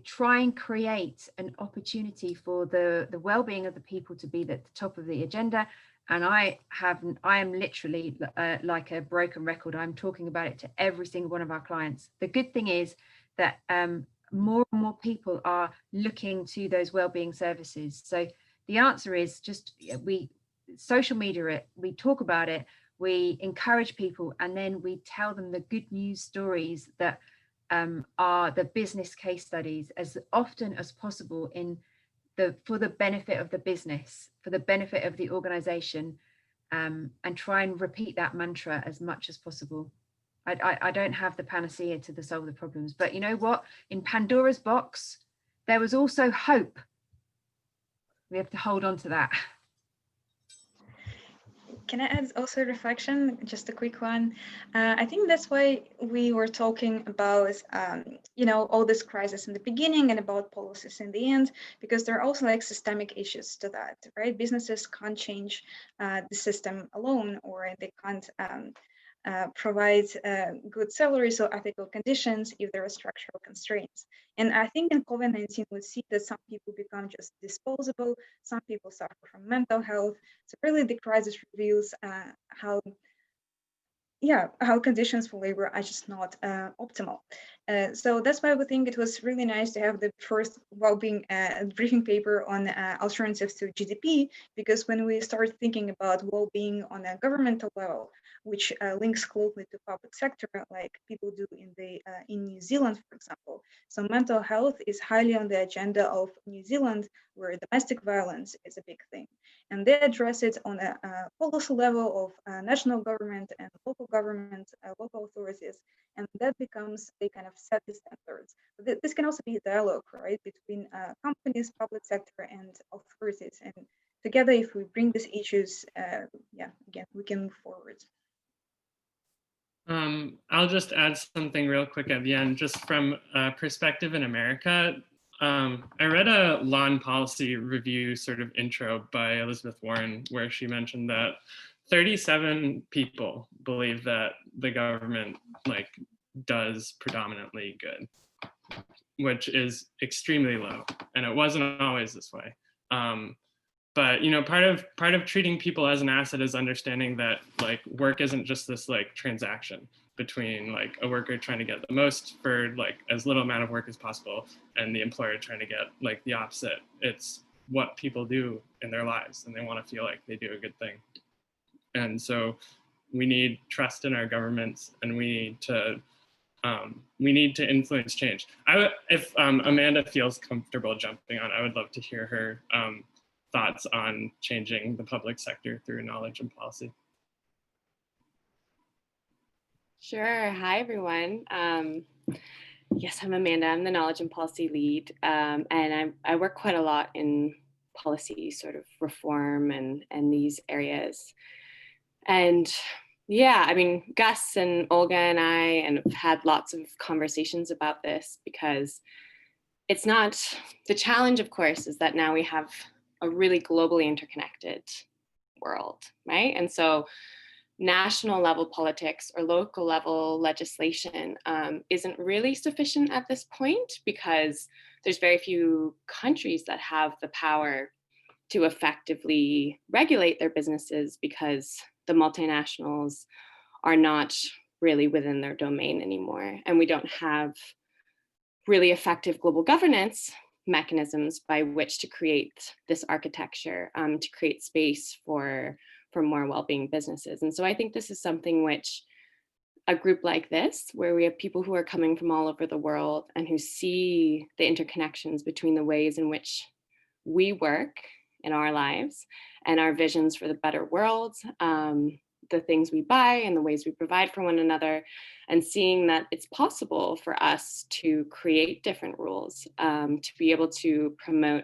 try and create an opportunity for the well-being of the people to be at the top of the agenda. And I am literally like a broken record. I'm talking about it to every single one of our clients. The good thing is that more and more people are looking to those well-being services. So the answer is just social media it, we talk about it, we encourage people, and then we tell them the good news stories that are the business case studies as often as possible for the benefit of the business, for the benefit of the organization, and try and repeat that mantra as much as possible. I don't have the panacea to solve the problems, but you know what? In Pandora's box, there was also hope. We have to hold on to that. Can I add also a reflection, just a quick one? I think that's why we were talking about, all this crisis in the beginning and about policies in the end, because there are also like systemic issues to that, right? Businesses can't change the system alone, or they can't provide good salaries or ethical conditions if there are structural constraints. And I think in COVID-19, we see that some people become just disposable, some people suffer from mental health. So really the crisis reveals how conditions for labor are just not optimal. So that's why we think it was really nice to have the first well-being briefing paper on alternatives to GDP, because when we start thinking about well-being on a governmental level, which links closely to public sector, like people do in New Zealand, for example. So mental health is highly on the agenda of New Zealand, where domestic violence is a big thing. And they address it on a policy level of national government and local government, local authorities, and that becomes, they kind of set the standards. This can also be a dialogue, right, between companies, public sector, and authorities. And together, if we bring these issues, again, we can move forward. I'll just add something real quick at the end, just from a perspective in America. I read a law and policy review sort of intro by Elizabeth Warren, where she mentioned that 37 people believe that the government does predominantly good, which is extremely low, and it wasn't always this way. But part of treating people as an asset is understanding that work isn't just this transaction between a worker trying to get the most for as little amount of work as possible and the employer trying to get the opposite. It's what people do in their lives, and they want to feel like they do a good thing. And so we need trust in our governments, and we need to influence change. If Amanda feels comfortable jumping on, I would love to hear her thoughts on changing the public sector through knowledge and policy. Sure. Hi, everyone. Yes, I'm Amanda. I'm the knowledge and policy lead, and I work quite a lot in policy sort of reform and these areas. And yeah, I mean, Gus and Olga and I have had lots of conversations about this, because it's not, the challenge, of course, is that now we have a really globally interconnected world, right? And so national level politics or local level legislation isn't really sufficient at this point, because there's very few countries that have the power to effectively regulate their businesses, because the multinationals are not really within their domain anymore. And we don't have really effective global governance mechanisms by which to create this architecture, to create space for more well-being businesses. And so I think this is something which a group like this, where we have people who are coming from all over the world and who see the interconnections between the ways in which we work in our lives and our visions for the better world, the things we buy and the ways we provide for one another, and seeing that it's possible for us to create different rules, to be able to promote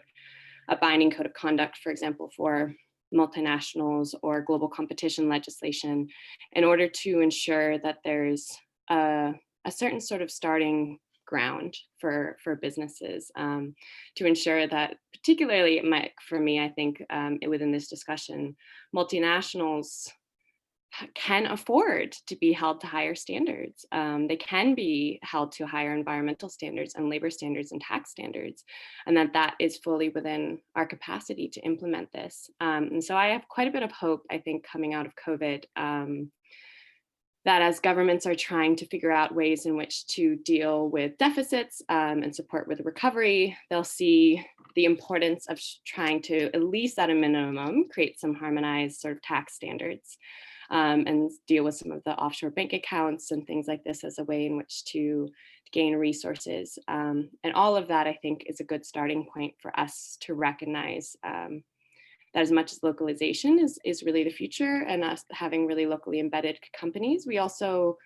a binding code of conduct, for example, for multinationals or global competition legislation, in order to ensure that there's a certain sort of starting ground for businesses, to ensure that, particularly for me, I think within this discussion, multinationals can afford to be held to higher standards. They can be held to higher environmental standards and labor standards and tax standards, and that is fully within our capacity to implement this. And so I have quite a bit of hope, I think, coming out of COVID, that as governments are trying to figure out ways in which to deal with deficits and support with recovery, they'll see the importance of trying to, at least at a minimum, create some harmonized sort of tax standards, and deal with some of the offshore bank accounts and things like this as a way in which to gain resources. And all of that, I think, is a good starting point for us to recognize that as much as localization is really the future, and us having really locally embedded companies, we also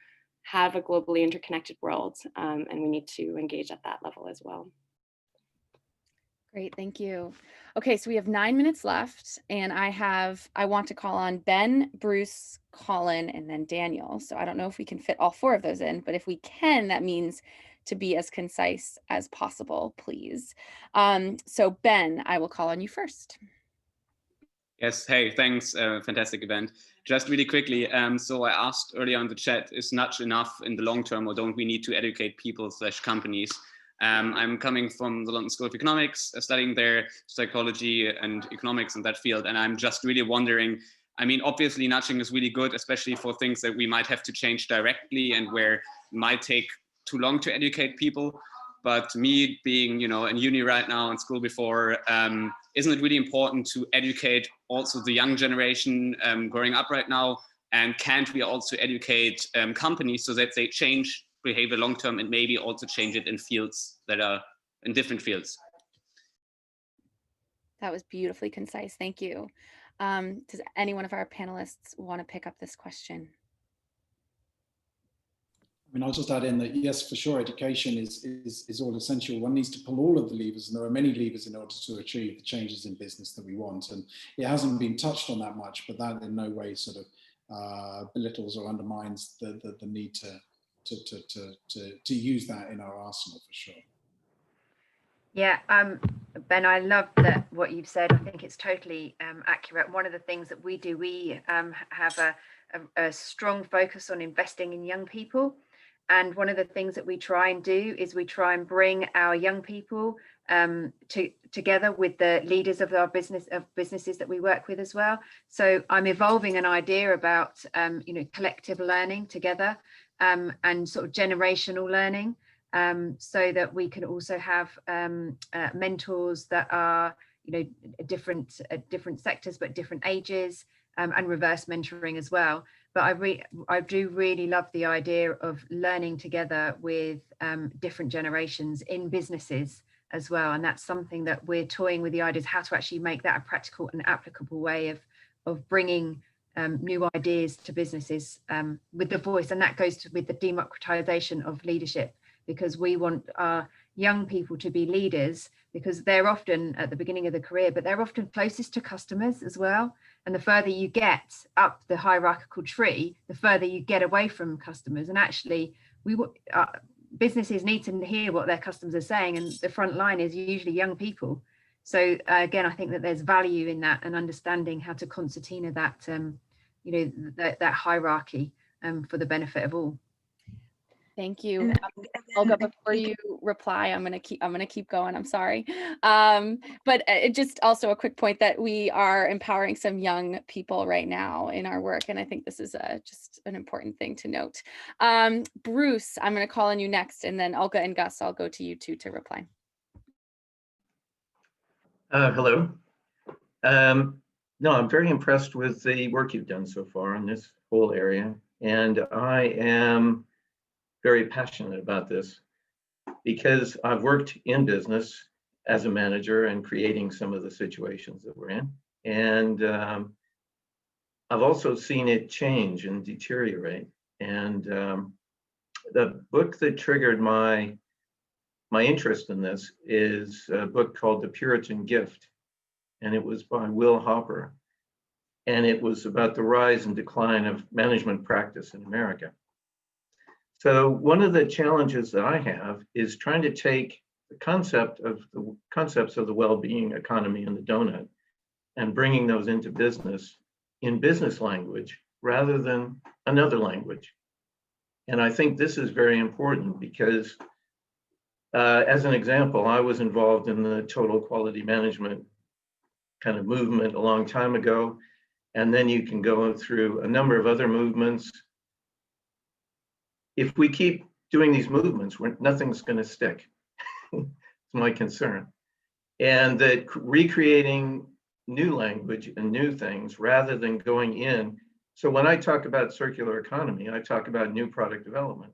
have a globally interconnected world, and we need to engage at that level as well. Great, thank you. Okay, so we have 9 minutes left, and I want to call on Ben, Bruce, Colin, and then Daniel. So I don't know if we can fit all 4 of those in, but if we can, that means to be as concise as possible, please. So Ben, I will call on you first. Yes, hey, thanks, fantastic event. Just really quickly, so I asked earlier on the chat, is nudge enough in the long term, or don't we need to educate people/companies? I'm coming from the London School of Economics, studying there psychology and economics in that field, and I'm just really wondering, I mean, obviously nudging is really good, especially for things that we might have to change directly and where it might take too long to educate people. But me being, you know, in uni right now, in school before, isn't it really important to educate also the young generation growing up right now And can't we also educate companies so that they change behavior long term and maybe also change it in fields that are in different fields? That was beautifully concise. Thank you. Does any one of our panelists want to pick up this question? I mean, I'll just add in that, yes, for sure, education is all essential. One needs to pull all of the levers, and there are many levers in order to achieve the changes in business that we want. And it hasn't been touched on that much, but that in no way sort of belittles or undermines the need to use that in our arsenal, for sure. Yeah, Ben, I love what you've said. I think it's totally accurate. One of the things that we do, we have a strong focus on investing in young people. And one of the things that we try and do is we try and bring our young people together with the leaders of our businesses that we work with as well. So I'm evolving an idea about collective learning together and sort of generational learning, so that we can also have mentors that are different sectors but different ages, and reverse mentoring as well. But I do really love the idea of learning together with different generations in businesses as well. And that's something that we're toying with, the ideas how to actually make that a practical and applicable way of bringing new ideas to businesses with the voice. And that goes with the democratization of leadership, because we want our young people to be leaders, because they're often at the beginning of the career, but they're often closest to customers as well. And the further you get up the hierarchical tree, the further you get away from customers. And actually, businesses need to hear what their customers are saying, and the front line is usually young people. So again, I think that there's value in that, and understanding how to concertina that, that hierarchy for the benefit of all. Thank you. Olga, before you reply, I'm gonna keep going. I'm sorry. But it just also a quick point that we are empowering some young people right now in our work. And I think this is just an important thing to note. Bruce, I'm gonna call on you next, and then Olga and Gus, I'll go to you two to reply. Hello. No, I'm very impressed with the work you've done so far in this whole area. And I am very passionate about this because I've worked in business as a manager and creating some of the situations that we're in. And I've also seen it change and deteriorate. And the book that triggered my interest in this is a book called The Puritan Gift. And it was by Will Hopper. And it was about the rise and decline of management practice in America. So one of the challenges that I have is trying to take the concepts of the well-being economy and the donut and bringing those into business in business language rather than another language. And I think this is very important because as an example, I was involved in the total quality management kind of movement a long time ago. And then you can go through a number of other movements. If we keep doing these movements, nothing's going to stick. It's my concern. And that recreating new language and new things rather than going in. So when I talk about circular economy, I talk about new product development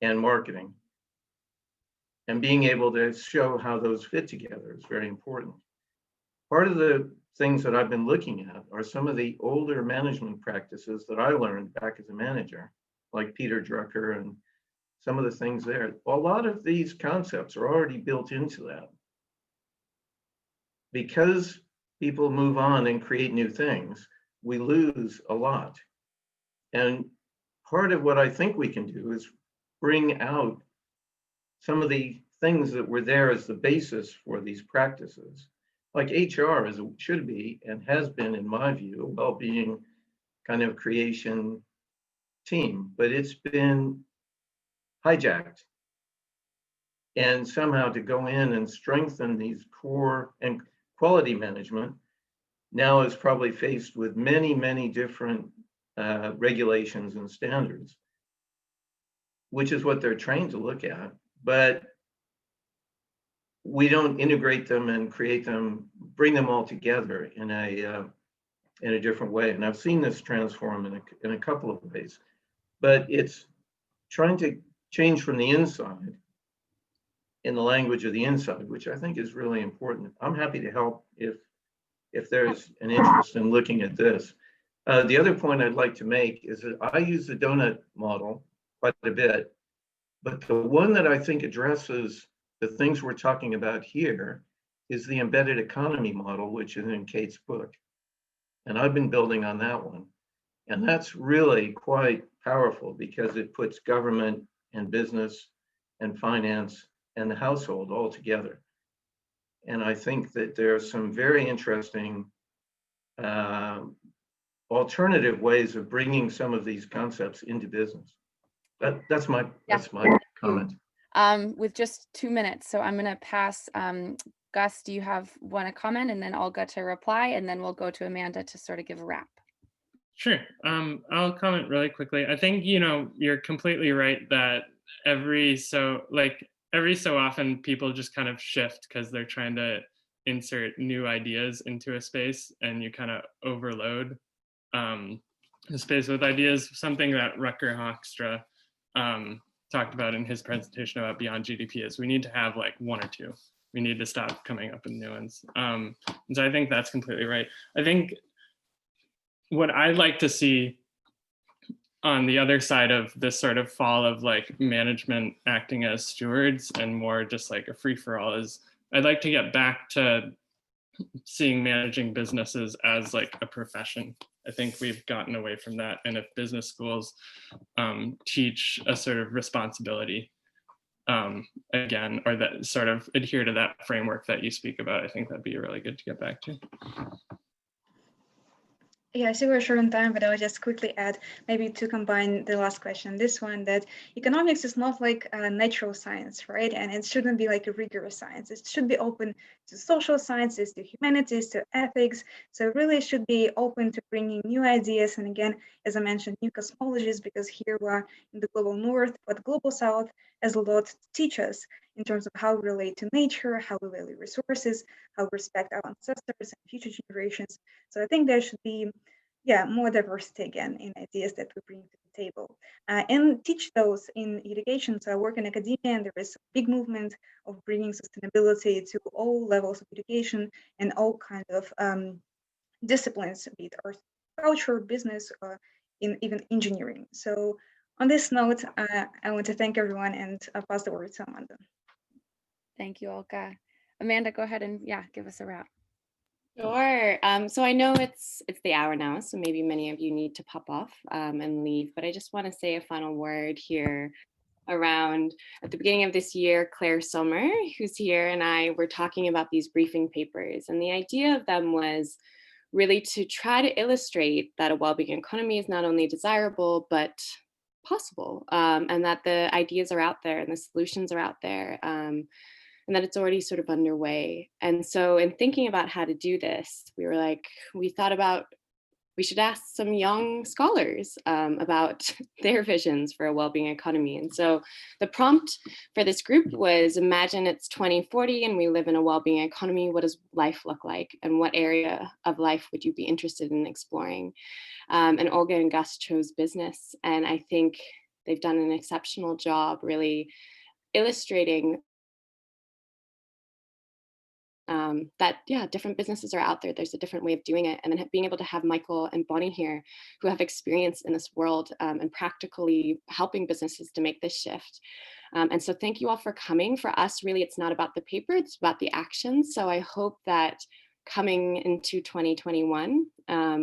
and marketing. And being able to show how those fit together is very important. Part of the things that I've been looking at are some of the older management practices that I learned back as a manager, like Peter Drucker and some of the things there. A lot of these concepts are already built into that. Because people move on and create new things, we lose a lot. And part of what I think we can do is bring out some of the things that were there as the basis for these practices. Like HR should be and has been, in my view, a well-being kind of creation team, but it's been hijacked. And somehow to go in and strengthen these core and quality management now is probably faced with many, many different regulations and standards, which is what they're trained to look at. But we don't integrate them and create them, bring them all together in a in a different way. And I've seen this transform in a couple of ways, but it's trying to change from the inside in the language of the inside, which I think is really important. I'm happy to help if there's an interest in looking at this. The other point I'd like to make is that I use the donut model quite a bit, but the one that I think addresses the things we're talking about here is the embedded economy model, which is in Kate's book. And I've been building on that one. And that's really quite powerful because it puts government and business and finance and the household all together. And I think that there are some very interesting alternative ways of bringing some of these concepts into business. That's my comment. With just 2 minutes, so I'm going to pass. Gus, do you want to comment, and then Olga to reply, and then we'll go to Amanda to sort of give a wrap. Sure. I'll comment really quickly. I think, you're completely right that every so often people just kind of shift because they're trying to insert new ideas into a space, and you kind of overload the space with ideas. Something that Rutger Hofstra talked about in his presentation about Beyond GDP is we need to have like one or two. We need to stop coming up with new ones. And so I think that's completely right. I think what I'd like to see on the other side of this sort of fall of like management acting as stewards and more just like a free-for-all is I'd like to get back to seeing managing businesses as like a profession. I think we've gotten away from that. And if business schools teach a sort of responsibility again, or that sort of adhere to that framework that you speak about, I think that'd be really good to get back to. Yeah, I see we're short on time, but I'll just quickly add, maybe to combine the last question, this one, that economics is not like a natural science, right? And it shouldn't be like a rigorous science. It should be open to social sciences, to humanities, to ethics. So it really should be open to bringing new ideas. And again, as I mentioned, new cosmologies, because here we are in the global north, but global south has a lot to teach us in terms of how we relate to nature, how we value resources, how we respect our ancestors and future generations. So I think there should be, more diversity again in ideas that we bring to the table, and teach those in education. So I work in academia, and there is a big movement of bringing sustainability to all levels of education and all kinds of disciplines, be it art, culture, business, or even engineering. So on this note, I want to thank everyone, and I'll pass the word to Amanda. Thank you, Olga. Amanda, go ahead and give us a wrap. Sure. So I know it's the hour now, so maybe many of you need to pop off and leave, but I just want to say a final word here around at the beginning of this year, Claire Sommer, who's here, and I were talking about these briefing papers, and the idea of them was really to try to illustrate that a well-being economy is not only desirable, but possible, and that the ideas are out there and the solutions are out there. And that it's already sort of underway. And so in thinking about how to do this, we thought about, we should ask some young scholars about their visions for a well-being economy. And so the prompt for this group was, imagine it's 2040 and we live in a well-being economy. What does life look like? And what area of life would you be interested in exploring? And Olga and Gus chose business. And I think they've done an exceptional job really illustrating that different businesses are out there. There's a different way of doing it. And then being able to have Michael and Bonnie here who have experience in this world and practically helping businesses to make this shift. And so thank you all for coming. For us, really, it's not about the paper, it's about the actions. So I hope that coming into 2021,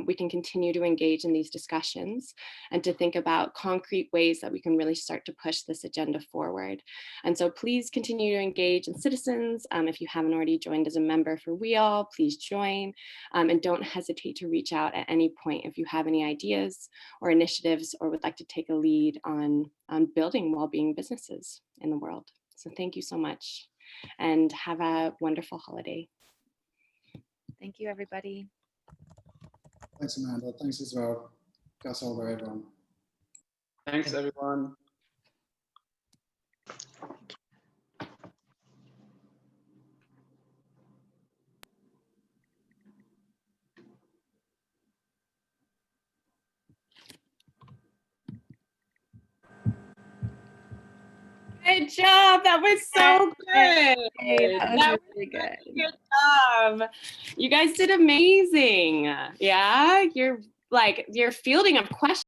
we can continue to engage in these discussions and to think about concrete ways that we can really start to push this agenda forward. And so please continue to engage in citizens. If you haven't already joined as a member for WEAll, please join, and don't hesitate to reach out at any point if you have any ideas or initiatives or would like to take a lead on building well-being businesses in the world. So thank you so much and have a wonderful holiday. Thank you, everybody. Thanks, Amanda. Thanks as well. Gus, Olga, everyone. Thanks, everyone. Good job. That was so good. Hey, that was That really good. Good job. You guys did amazing. Yeah, you're fielding of questions.